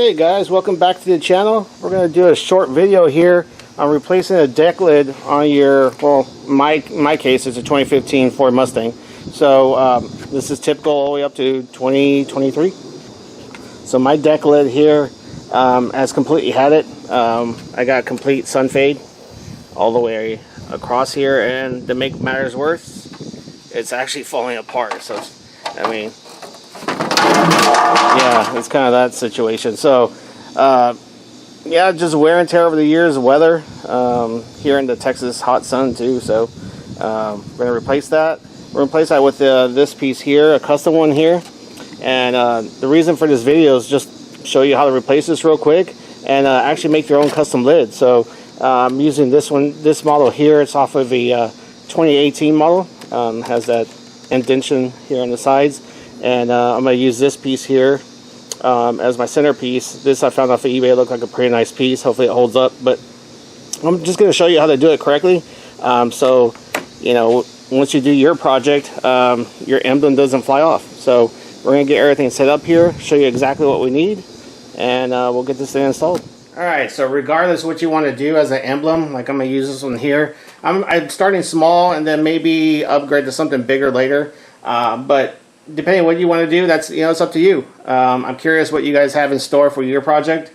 Hey guys, welcome back to the channel. We're going to do a short video here on replacing a deck lid on your, well, my case it's a 2015 Ford Mustang. So this is typical all the way up to 2023. So my deck lid here has completely had it. I got complete sun fade all the way across here, and to make matters worse, it's actually falling apart. So I mean, yeah, it's kind of that situation. So yeah, just wear and tear over the years, weather here in the Texas hot sun too. So we're gonna replace that. We're gonna replace that with this piece here, a custom one here. And the reason for this video is just show you how to replace this real quick and actually make your own custom lid. So I'm using this model here. It's off of a 2018 model. Has that indentation here on the sides. And I'm going to use this piece here as my centerpiece. This I found off of eBay. It looked like a pretty nice piece. Hopefully it holds up. But I'm just going to show you how to do it correctly. So, you know, once you do your project, your emblem doesn't fly off. So we're going to get everything set up here, show you exactly what we need, and we'll get this thing installed. Alright, so regardless of what you want to do as an emblem, like I'm going to use this one here. I'm starting small and then maybe upgrade to something bigger later. But depending on what you want to do, that's, you know, it's up to you. I'm curious what you guys have in store for your project.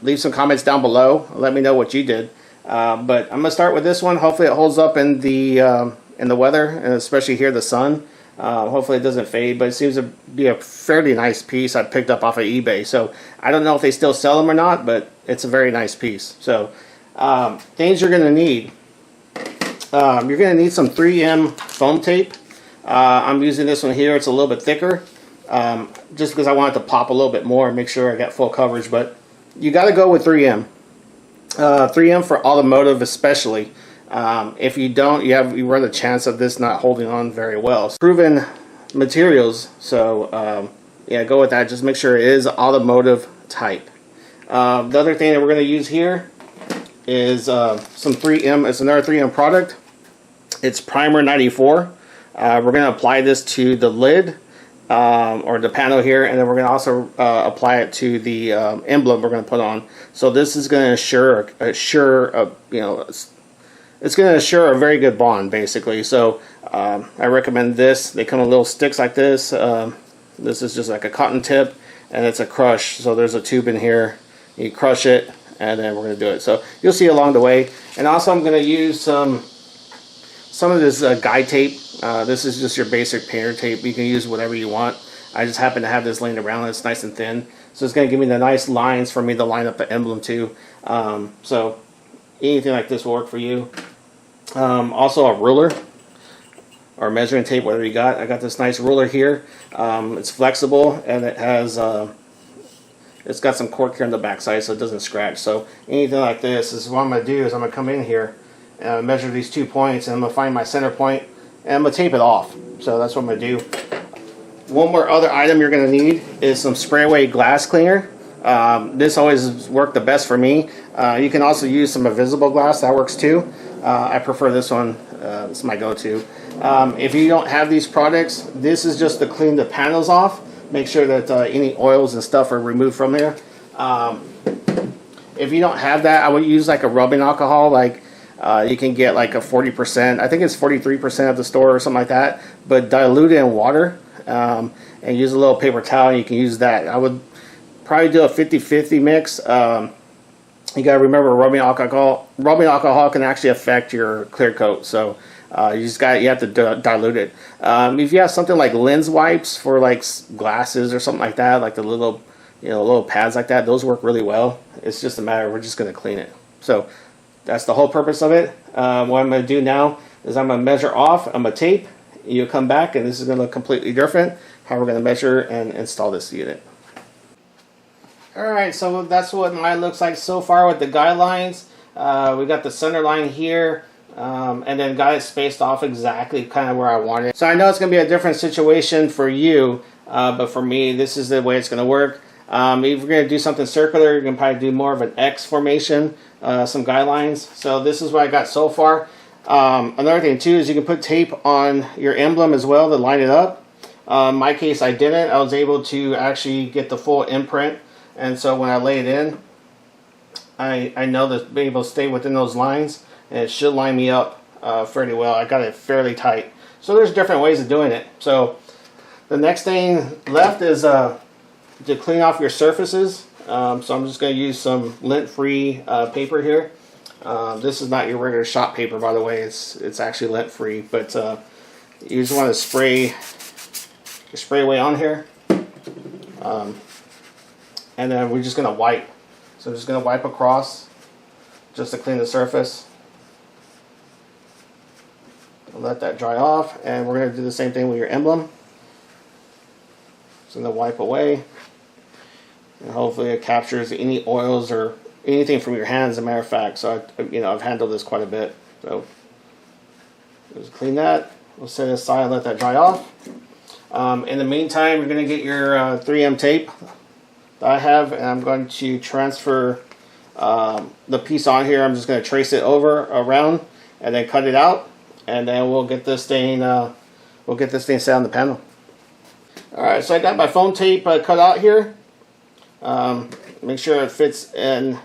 Leave some comments down below. Let me know what you did. But I'm gonna start with this one. Hopefully it holds up in the weather, and especially here the sun. Hopefully it doesn't fade, but it seems to be a fairly nice piece I picked up off of eBay. So I don't know if they still sell them or not, but it's a very nice piece. So things you're gonna need. You're gonna need some 3M foam tape. I'm using this one here. It's a little bit thicker, just because I want it to pop a little bit more and make sure I got full coverage. But you got to go with 3M. 3M for automotive especially. If you don't, you run the chance of this not holding on very well. Proven materials, so yeah, go with that. Just make sure it is automotive type. The other thing that we're going to use here is some 3M. It's another 3M product. It's Primer 94. We're going to apply this to the lid or the panel here, and then we're going to also apply it to the emblem we're going to put on. So this is going to assure you know, it's going to assure a very good bond basically. So I recommend this. They come in little sticks like this. This is just like a cotton tip, and it's a crush. So there's a tube in here. You crush it, and then we're going to do it. So you'll see along the way. And also I'm going to use some of this guide tape. This is just your basic painter tape. You can use whatever you want. I just happen to have this laying around. It's nice and thin, so it's going to give me the nice lines for me to line up the emblem to. So anything like this will work for you. Also a ruler or measuring tape, whatever you got. I got this nice ruler here. It's flexible, and it has it's got some cork here on the back side so it doesn't scratch. So anything like this is what I'm going to do. Is I'm going to come in here and measure these 2 points, and I'm going to find my center point, and I'm going to tape it off. So that's what I'm going to do. One more other item you're going to need is some spray away glass cleaner. This always worked the best for me. You can also use some invisible glass. That works too. I prefer this one. It's my go-to. If you don't have these products, this is just to clean the panels off. Make sure that any oils and stuff are removed from there. If you don't have that, I would use like a rubbing alcohol. Like you can get like a 40%. I think it's 43% at the store or something like that. But dilute it in water and use a little paper towel, and you can use that. I would probably do a 50-50 mix. You got to remember, rubbing alcohol can actually affect your clear coat. So you have to dilute it. If you have something like lens wipes for like glasses or something like that, like the little little pads like that, those work really well. It's just a matter, we're just going to clean it. So that's the whole purpose of it. What I'm going to do now is I'm going to measure off. I'm going to tape. You'll come back, and this is going to look completely different. How we're going to measure and install this unit. Alright, so that's what mine looks like so far with the guidelines. We got the center line here, and then got it spaced off exactly kind of where I want it. So I know it's going to be a different situation for you, but for me, this is the way it's going to work. If you're going to do something circular, you're going to probably do more of an X formation, some guidelines. So this is what I got so far. Another thing too is you can put tape on your emblem as well to line it up. In my case, I didn't. I was able to actually get the full imprint and so when I lay it in, I know that being able to stay within those lines, and it should line me up fairly well. I got it fairly tight. So there's different ways of doing it. So the next thing left is to clean off your surfaces. So I'm just going to use some lint-free paper here. This is not your regular shop paper, by the way. It's actually lint-free, but you just want to spray away on here, and then we're just going to wipe. So I'm just going to wipe across just to clean the surface. I'll let that dry off, and we're going to do the same thing with your emblem. So I'm going to wipe away, and hopefully it captures any oils or anything from your hands, as a matter of fact. So I've handled this quite a bit. So just clean that. We'll set it aside and let that dry off. In the meantime, you're going to get your 3M tape that I have, and I'm going to transfer the piece on here. I'm just going to trace it around and then cut it out, and then we'll get this thing set on the panel. All right, so I got my foam tape cut out here. Make sure it fits in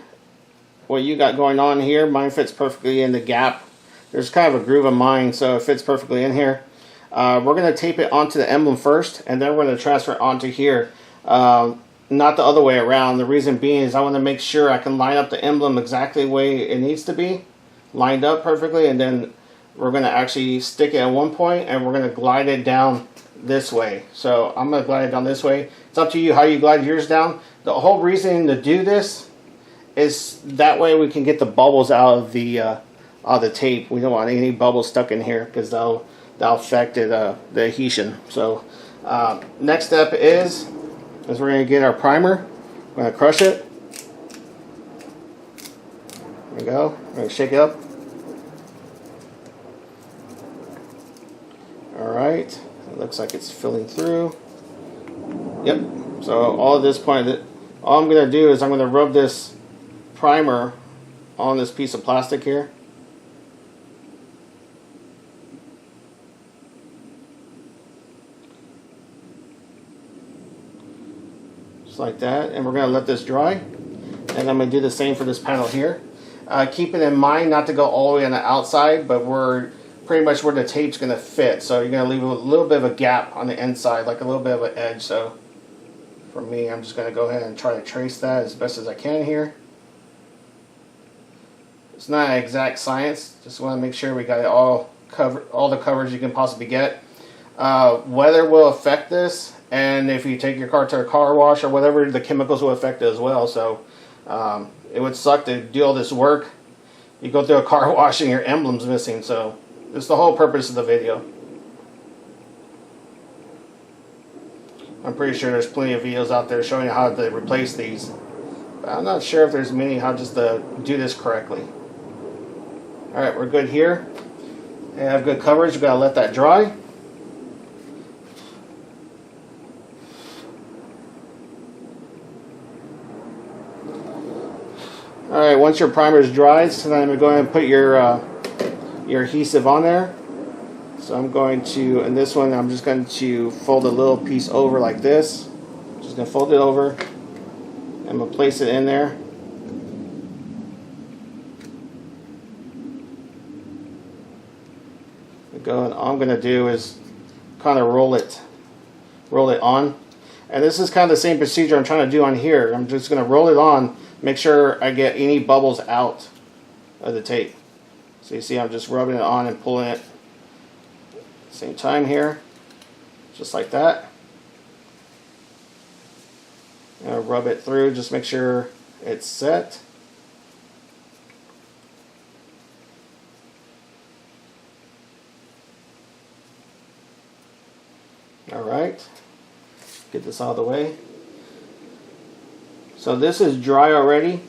what you got going on here. Mine fits perfectly in the gap. There's kind of a groove of mine, so it fits perfectly in here. We're going to tape it onto the emblem first, and then we're going to transfer it onto here. Not the other way around. The reason being is I want to make sure I can line up the emblem exactly the way it needs to be, lined up perfectly, and then we're going to actually stick it at one point, and we're going to glide it down this way. So I'm going to glide it down this way. It's up to you how you glide yours down. The whole reason to do this is that way we can get the bubbles out of the tape. We don't want any bubbles stuck in here because that'll affect the adhesion. So next step is we're going to get our primer. We're going to crush it. There we go. We're going to shake it up. Alright. It looks like it's filling through. Yep. So all at this point, all I'm going to do is I'm going to rub this primer on this piece of plastic here. Just like that, and we're going to let this dry, and I'm going to do the same for this panel here. Keeping in mind not to go all the way on the outside, but we're pretty much where the tape's going to fit, so you're going to leave a little bit of a gap on the inside, like a little bit of an edge. So for me, I'm just going to go ahead and try to trace that as best as I can here. It's not an exact science, just want to make sure we got it all covered, all the coverage you can possibly get. Weather will affect this, and if you take your car to a car wash or whatever, the chemicals will affect it as well. So it would suck to do all this work. You go through a car wash and your emblem's missing. So it's the whole purpose of the video. I'm pretty sure there's plenty of videos out there showing you how to replace these, but I'm not sure if there's many how just to do this correctly. Alright, we're good here. And have good coverage. We've got to let that dry. Alright, once your primer is dry, so then I'm going to go ahead and put your adhesive on there. So I'm going to, in this one, I'm just going to fold a little piece over like this. Just going to fold it over. I'm going to place it in there. And all I'm going to do is kind of roll it on. And this is kind of the same procedure I'm trying to do on here. I'm just going to roll it on, make sure I get any bubbles out of the tape. So you see I'm just rubbing it on and pulling it at the same time here, just like that. And I'll rub it through, just make sure it's set. Alright, get this out of the way. So this is dry already.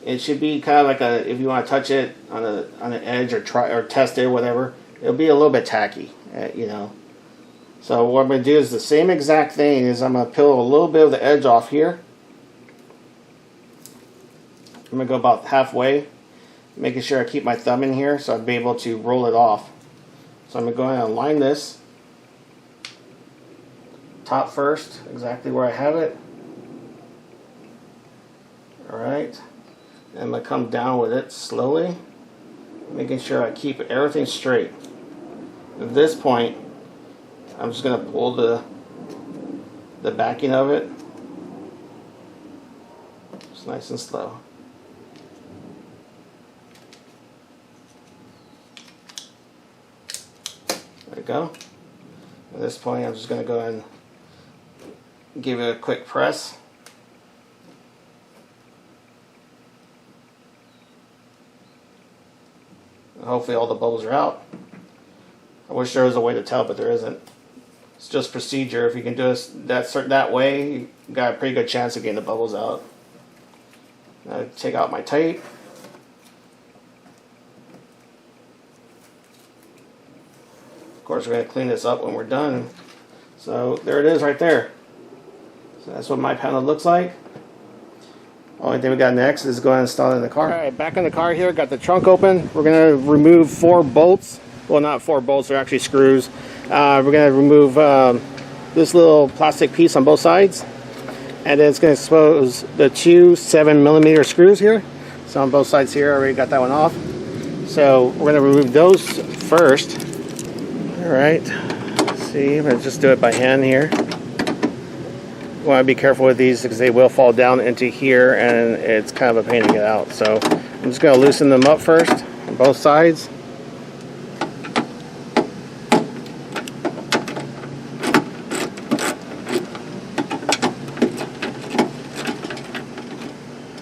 It should be kind of like if you want to touch it on the edge or try or test it or whatever, it'll be a little bit tacky, you know. So what I'm going to do is the same exact thing. Is I'm going to peel a little bit of the edge off here. I'm going to go about halfway, making sure I keep my thumb in here so I'll be able to roll it off. So I'm going to go ahead and line this top first, exactly where I have it. And I'm going to come down with it slowly, making sure I keep everything straight. At this point, I'm just going to pull the backing of it. Just nice and slow. There we go. At this point, I'm just going to go ahead and give it a quick press. Hopefully all the bubbles are out. I wish there was a way to tell, but there isn't. It's just procedure. If you can do it that way, you got a pretty good chance of getting the bubbles out. Now take out my tape. Of course, we're going to clean this up when we're done. So there it is right there. So that's what my panel looks like. Only thing we got next is go ahead and install it in the car. Alright, back in the car here, got the trunk open. We're going to remove 4 bolts. Well, not 4 bolts, they're actually screws. We're going to remove this little plastic piece on both sides. And then it's going to expose the 2 7mm screws here. So on both sides here, I already got that one off. So we're going to remove those first. Alright, let's see, I'm going to just do it by hand here. You want to be careful with these because they will fall down into here and it's kind of a pain to get out. So I'm just going to loosen them up first on both sides.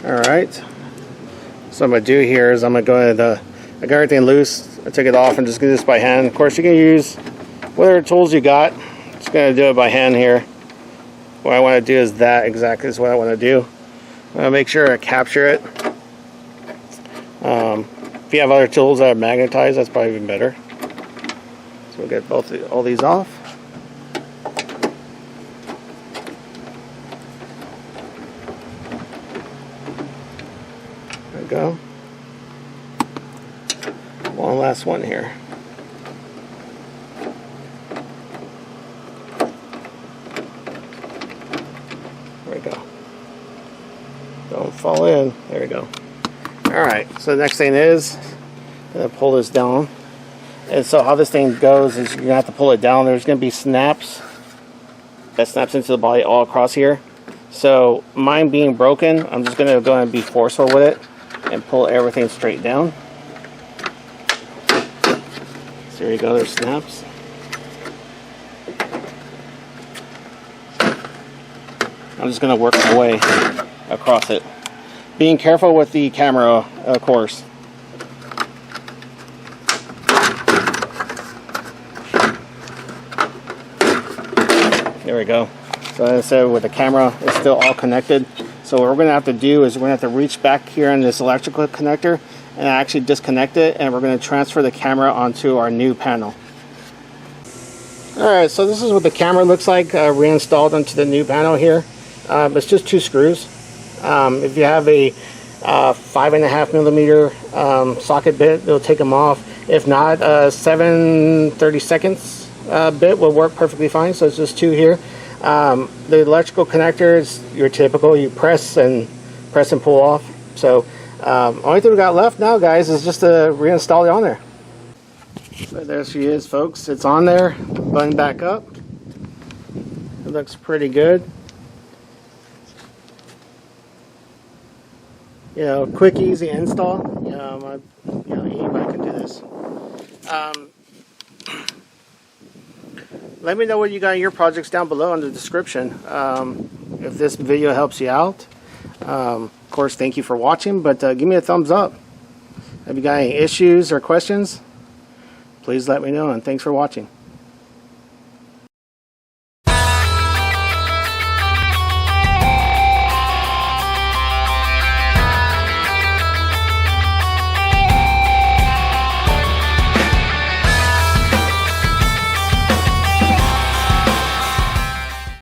Alright, so what I'm going to do here is I'm going to go ahead, I got everything loose, I took it off and just do this by hand. Of course you can use whatever tools you got, just going to do it by hand here. What I want to do is that exactly is what I want to do. I'm going to make sure I capture it. If you have other tools that are magnetized, that's probably even better. So we'll get all these off. There we go. One last one here. There we go. Don't fall in. There we go. Alright, so the next thing is I'm going to pull this down. And so how this thing goes is you're going to have to pull it down. There's going to be snaps that snaps into the body all across here. So mine being broken, I'm just going to go and be forceful with it and pull everything straight down. So there you go, there's snaps. I'm just going to work my way across it. Being careful with the camera, of course. There we go. So as I said, with the camera, it's still all connected. So what we're going to have to do is we're going to have to reach back here in this electrical connector and actually disconnect it, and we're going to transfer the camera onto our new panel. Alright, so this is what the camera looks like reinstalled onto the new panel here. It's just 2 screws. If you have a 5.5mm socket bit, it'll take them off. If not, 7/32 bit will work perfectly fine. So it's just 2 here. The electrical connector is your typical. You press and pull off. So only thing we got left now, guys, is just to reinstall it on there. So there she is, folks. It's on there. Button back up. It looks pretty good. You know, quick, easy install. Anybody can do this. Let me know what you got in your projects down below in the description. If this video helps you out, of course, thank you for watching. But give me a thumbs up. If you got any issues or questions, please let me know. And thanks for watching.